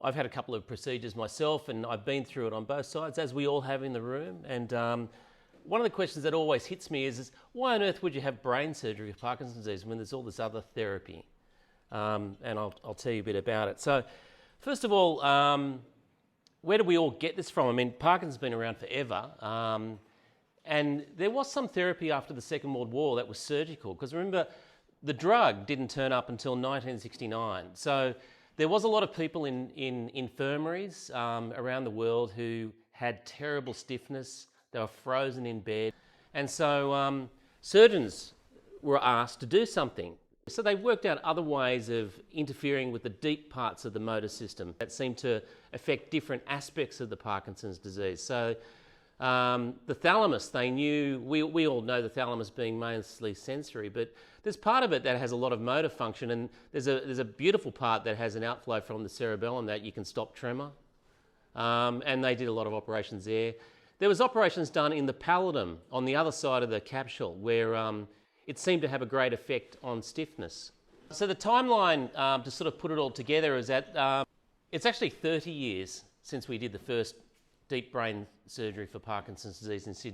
I've had a couple of procedures myself, and I've been through it on both sides, as we all have in the room. And one of the questions that always hits me is why on earth would you have brain surgery for Parkinson's disease when there's all this other therapy? And I'll tell you a bit about it. So, first of all, where do we all get this from? I mean, Parkinson's been around forever. And there was some therapy after the Second World War that was surgical, because remember, the drug didn't turn up until 1969. So there was a lot of people in infirmaries around the world who had terrible stiffness. They were frozen in bed. And so surgeons were asked to do something. So they worked out other ways of interfering with the deep parts of the motor system that seemed to affect different aspects of the Parkinson's disease. So the thalamus, they knew, we all know the thalamus being mostly sensory, but there's part of it that has a lot of motor function, and there's a beautiful part that has an outflow from the cerebellum that you can stop tremor. And they did a lot of operations there. There was operations done in the pallidum on the other side of the capsule where it seemed to have a great effect on stiffness. So the timeline, to sort of put it all together, is that it's actually 30 years since we did the first deep brain surgery for Parkinson's disease in Sydney.